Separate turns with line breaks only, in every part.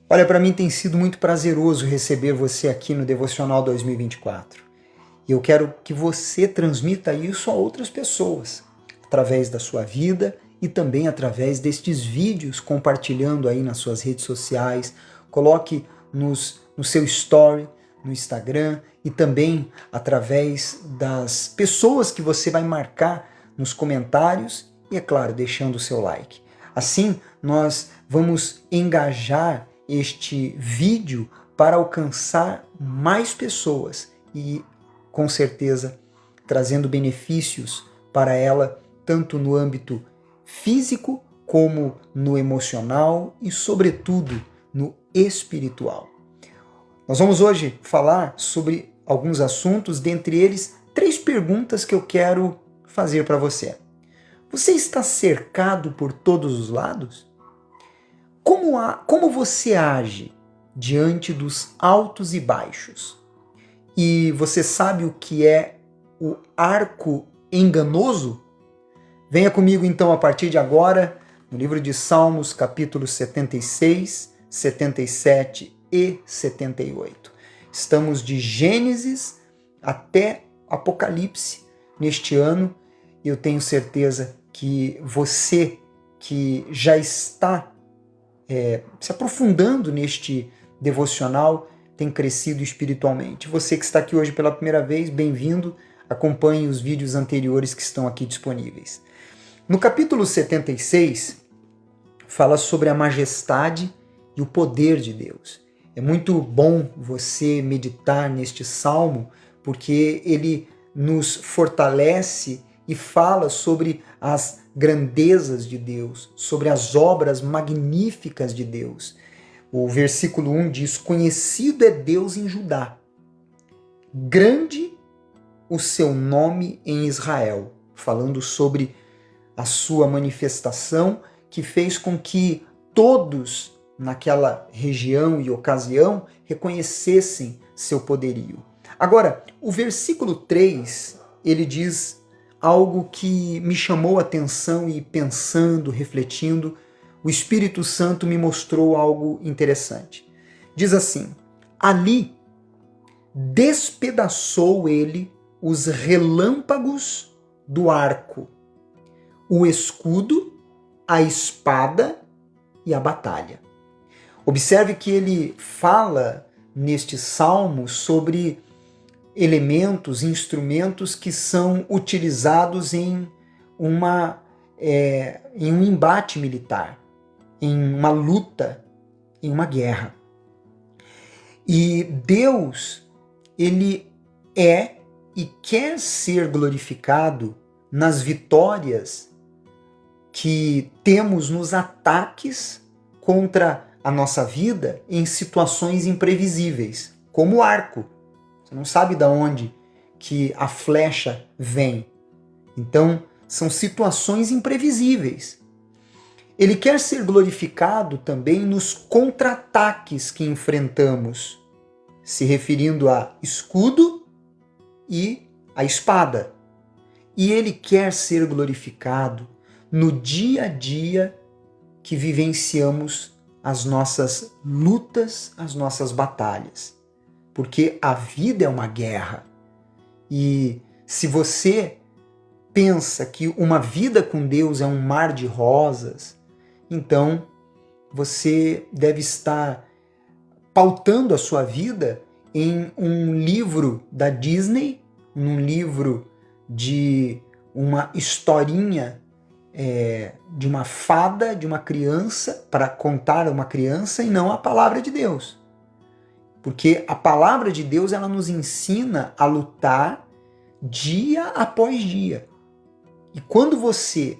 Olha, para mim tem sido muito prazeroso receber você aqui no Devocional 2024. E eu quero que você transmita isso a outras pessoas, através da sua vida e também através destes vídeos, compartilhando aí nas suas redes sociais. Coloque no seu story, no Instagram e também através das pessoas que você vai marcar nos comentários e, é claro, deixando o seu like. Assim, nós vamos engajar este vídeo para alcançar mais pessoas e, com certeza, trazendo benefícios para ela, tanto no âmbito físico como no emocional e, sobretudo, no espiritual. Nós vamos hoje falar sobre alguns assuntos, dentre eles, 3 perguntas que eu quero fazer para você. Você está cercado por todos os lados? Como você age diante dos altos e baixos? E você sabe o que é o arco enganoso? Venha comigo então a partir de agora, no livro de Salmos, capítulos 76, 77 e 78. Estamos de Gênesis até Apocalipse neste ano e eu tenho certeza que você que já está se aprofundando neste devocional tem crescido espiritualmente. Você que está aqui hoje pela primeira vez, bem-vindo. Acompanhe os vídeos anteriores que estão aqui disponíveis. No capítulo 76, fala sobre a majestade e o poder de Deus. É muito bom você meditar neste salmo, porque ele nos fortalece e fala sobre as grandezas de Deus, sobre as obras magníficas de Deus. O versículo 1 diz: conhecido é Deus em Judá, grande o seu nome em Israel, falando sobre a sua manifestação que fez com que todos naquela região e ocasião reconhecessem seu poderio. Agora, o versículo 3, ele diz algo que me chamou a atenção e pensando, refletindo, o Espírito Santo me mostrou algo interessante. Diz assim: ali despedaçou ele os relâmpagos do arco, o escudo, a espada e a batalha. Observe que ele fala neste salmo sobre elementos, instrumentos que são utilizados em um embate militar, em uma luta, em uma guerra. E Deus, ele é e quer ser glorificado nas vitórias que temos nos ataques contra a nossa vida em situações imprevisíveis, como o arco. Você não sabe de onde que a flecha vem. Então, são situações imprevisíveis. Ele quer ser glorificado também nos contra-ataques que enfrentamos, se referindo a escudo e a espada. E ele quer ser glorificado no dia a dia que vivenciamos as nossas lutas, as nossas batalhas. Porque a vida é uma guerra. E se você pensa que uma vida com Deus é um mar de rosas, então você deve estar pautando a sua vida em um livro da Disney, num livro de uma historinha de uma fada, de uma criança, para contar a uma criança, e não a palavra de Deus. Porque a palavra de Deus, ela nos ensina a lutar dia após dia. E quando você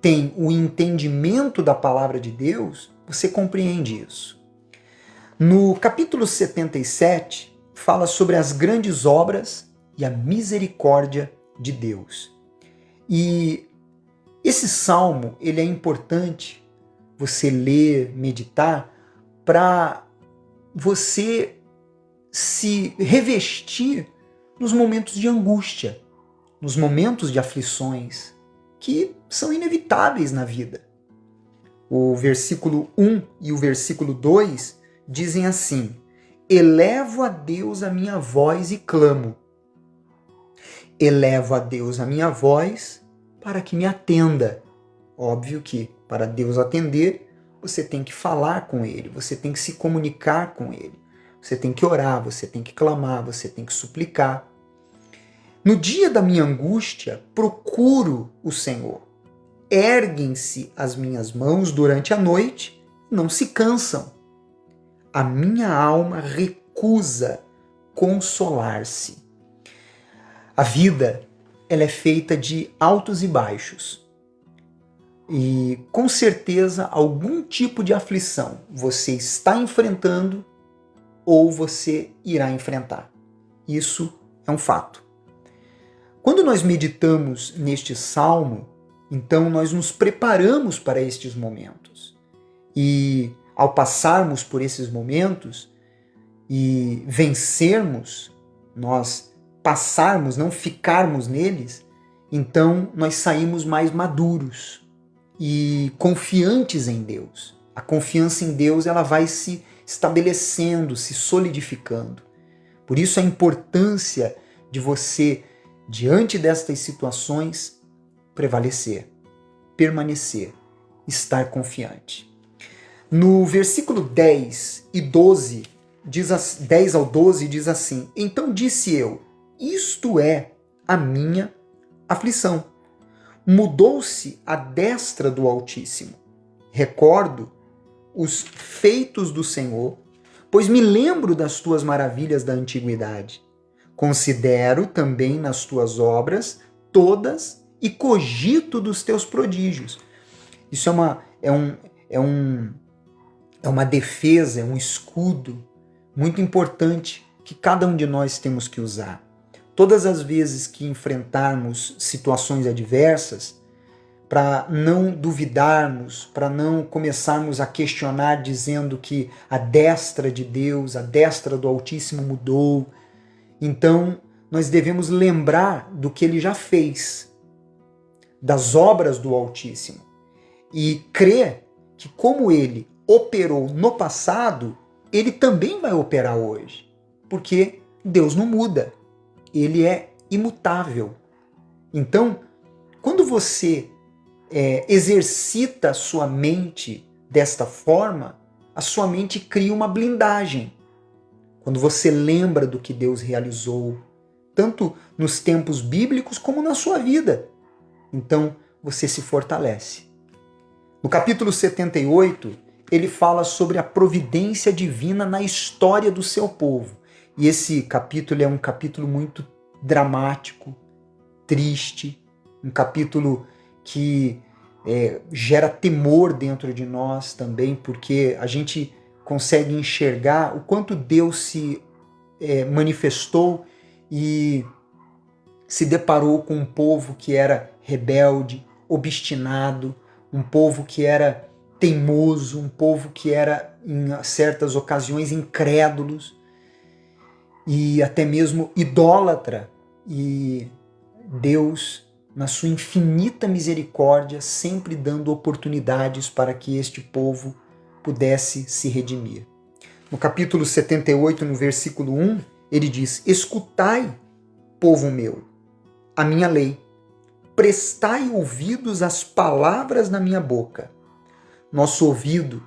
tem o entendimento da palavra de Deus, você compreende isso. No capítulo 77, fala sobre as grandes obras e a misericórdia de Deus. E esse salmo, ele é importante você ler, meditar, para você se revestir nos momentos de angústia, nos momentos de aflições, que são inevitáveis na vida. O versículo 1 e o versículo 2 dizem assim: elevo a Deus a minha voz e clamo. Elevo a Deus a minha voz para que me atenda. Óbvio que para Deus atender, você tem que falar com Ele, você tem que se comunicar com Ele. Você tem que orar, você tem que clamar, você tem que suplicar. No dia da minha angústia, procuro o Senhor. Erguem-se as minhas mãos durante a noite, não se cansam. A minha alma recusa consolar-se. A vida, ela é feita de altos e baixos. E com certeza algum tipo de aflição você está enfrentando ou você irá enfrentar. Isso é um fato. Quando nós meditamos neste salmo, então nós nos preparamos para estes momentos. E ao passarmos por esses momentos e vencermos, nós passarmos, não ficarmos neles, então nós saímos mais maduros e confiantes em Deus. A confiança em Deus, ela vai se estabelecendo, se solidificando. Por isso a importância de você, diante destas situações, prevalecer, permanecer, estar confiante. No versículo 10 e 12, 10 ao 12 diz assim: então disse eu, isto é a minha aflição. Mudou-se a destra do Altíssimo. Recordo os feitos do Senhor, pois me lembro das tuas maravilhas da antiguidade. Considero também nas tuas obras todas e cogito dos teus prodígios. Isso é uma defesa, é um escudo muito importante que cada um de nós temos que usar. Todas as vezes que enfrentarmos situações adversas, para não duvidarmos, para não começarmos a questionar dizendo que a destra de Deus, a destra do Altíssimo mudou. Então, nós devemos lembrar do que Ele já fez, das obras do Altíssimo, e crer que como Ele operou no passado, Ele também vai operar hoje, porque Deus não muda, Ele é imutável. Então, quando você exercita a sua mente desta forma, a sua mente cria uma blindagem. Quando você lembra do que Deus realizou, tanto nos tempos bíblicos como na sua vida, então você se fortalece. No capítulo 78, ele fala sobre a providência divina na história do seu povo. E esse capítulo é um capítulo muito dramático, triste, um capítulo que gera temor dentro de nós também, porque a gente consegue enxergar o quanto Deus se manifestou e se deparou com um povo que era rebelde, obstinado, um povo que era teimoso, um povo que era, em certas ocasiões, incrédulos e até mesmo idólatra. E Deus, na sua infinita misericórdia, sempre dando oportunidades para que este povo pudesse se redimir. No capítulo 78, no versículo 1, ele diz: escutai, povo meu, a minha lei, prestai ouvidos às palavras na minha boca. Nosso ouvido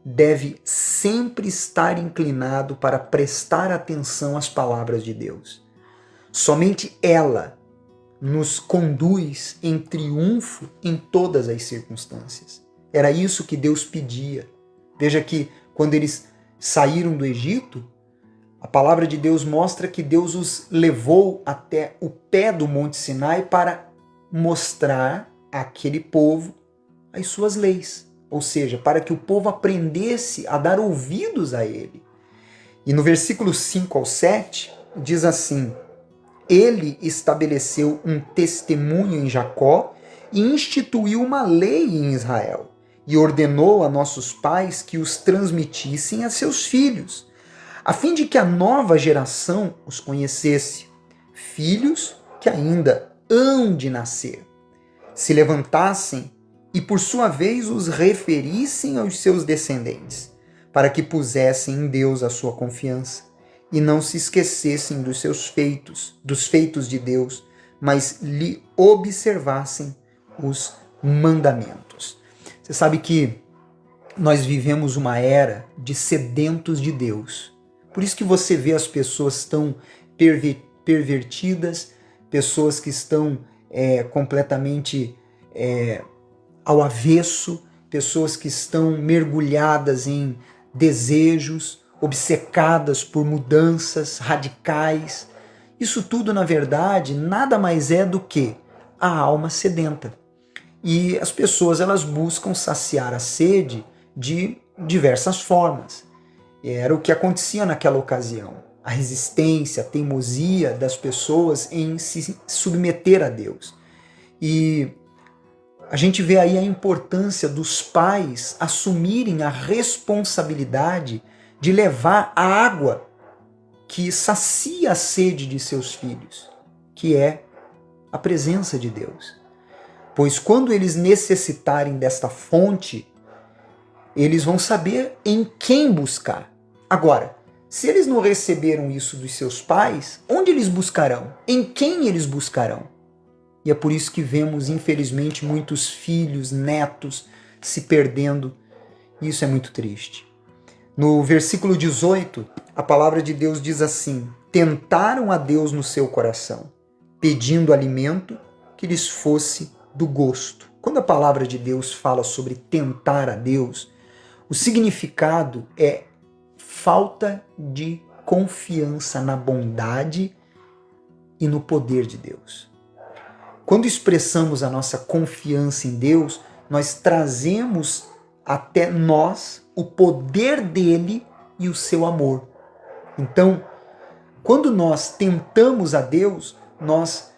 deve sempre estar inclinado para prestar atenção às palavras de Deus. Somente ela nos conduz em triunfo em todas as circunstâncias. Era isso que Deus pedia. Veja que quando eles saíram do Egito, a palavra de Deus mostra que Deus os levou até o pé do Monte Sinai para mostrar àquele povo as suas leis. Ou seja, para que o povo aprendesse a dar ouvidos a ele. E no versículo 5 ao 7, diz assim: ele estabeleceu um testemunho em Jacó e instituiu uma lei em Israel, e ordenou a nossos pais que os transmitissem a seus filhos, a fim de que a nova geração os conhecesse, filhos que ainda hão de nascer, se levantassem e por sua vez os referissem aos seus descendentes, para que pusessem em Deus a sua confiança e não se esquecessem dos seus feitos, dos feitos de Deus, mas lhe observassem os mandamentos. Você sabe que nós vivemos uma era de sedentos de Deus. Por isso que você vê as pessoas tão pervertidas, pessoas que estão completamente ao avesso, pessoas que estão mergulhadas em desejos, obcecadas por mudanças radicais. Isso tudo, na verdade, nada mais é do que a alma sedenta. E as pessoas, elas buscam saciar a sede de diversas formas. Era o que acontecia naquela ocasião. A resistência, a teimosia das pessoas em se submeter a Deus. E a gente vê aí a importância dos pais assumirem a responsabilidade de levar a água que sacia a sede de seus filhos, que é a presença de Deus. Pois quando eles necessitarem desta fonte, eles vão saber em quem buscar. Agora, se eles não receberam isso dos seus pais, onde eles buscarão? Em quem eles buscarão? E é por isso que vemos, infelizmente, muitos filhos, netos se perdendo. E isso é muito triste. No versículo 18, a palavra de Deus diz assim: tentaram a Deus no seu coração, pedindo alimento que lhes fosse do gosto. Quando a palavra de Deus fala sobre tentar a Deus, o significado é falta de confiança na bondade e no poder de Deus. Quando expressamos a nossa confiança em Deus, nós trazemos até nós o poder dele e o seu amor. Então, quando nós tentamos a Deus, nós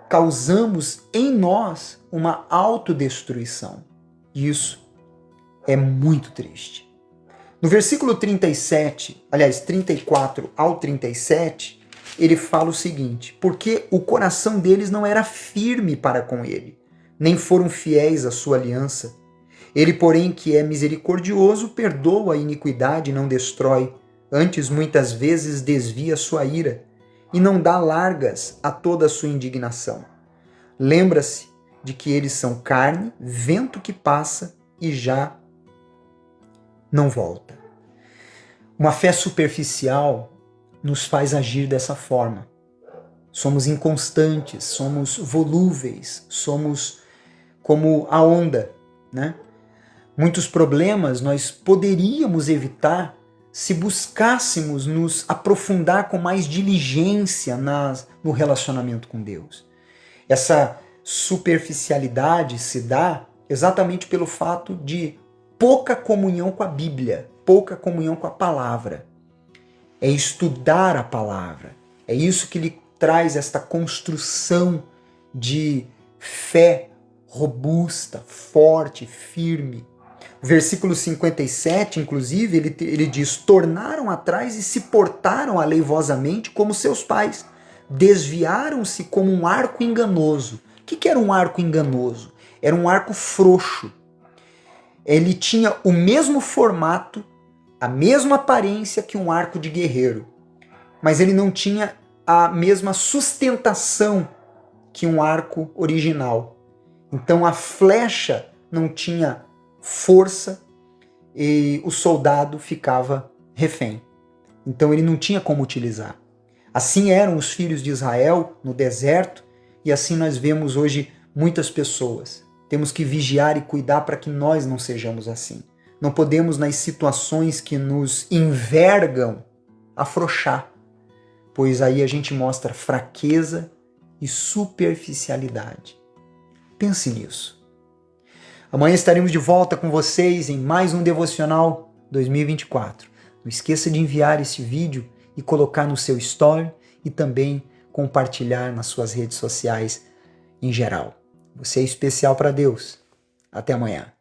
causamos em nós uma autodestruição. Isso é muito triste. No versículo 34 ao 37, ele fala o seguinte: porque o coração deles não era firme para com ele, nem foram fiéis à sua aliança. Ele, porém, que é misericordioso, perdoa a iniquidade e não destrói, antes muitas vezes desvia sua ira, e não dá largas a toda a sua indignação. Lembra-se de que eles são carne, vento que passa e já não volta. Uma fé superficial nos faz agir dessa forma. Somos inconstantes, somos volúveis, somos como a onda, né? Muitos problemas nós poderíamos evitar se buscássemos nos aprofundar com mais diligência no relacionamento com Deus. Essa superficialidade se dá exatamente pelo fato de pouca comunhão com a Bíblia, pouca comunhão com a palavra. É estudar a palavra. É isso que lhe traz esta construção de fé robusta, forte, firme. O versículo 57, inclusive, ele diz: tornaram atrás e se portaram aleivosamente como seus pais. Desviaram-se como um arco enganoso. O que era um arco enganoso? Era um arco frouxo. Ele tinha o mesmo formato, a mesma aparência que um arco de guerreiro, mas ele não tinha a mesma sustentação que um arco original. Então a flecha não tinha força e o soldado ficava refém. Então ele não tinha como utilizar. Assim eram os filhos de Israel no deserto, e assim nós vemos hoje muitas pessoas. Temos que vigiar e cuidar para que nós não sejamos assim. Não podemos, nas situações que nos envergam, afrouxar, pois aí a gente mostra fraqueza e superficialidade. Pense nisso. Amanhã estaremos de volta com vocês em mais um Devocional 2024. Não esqueça de enviar esse vídeo e colocar no seu story e também compartilhar nas suas redes sociais em geral. Você é especial para Deus. Até amanhã.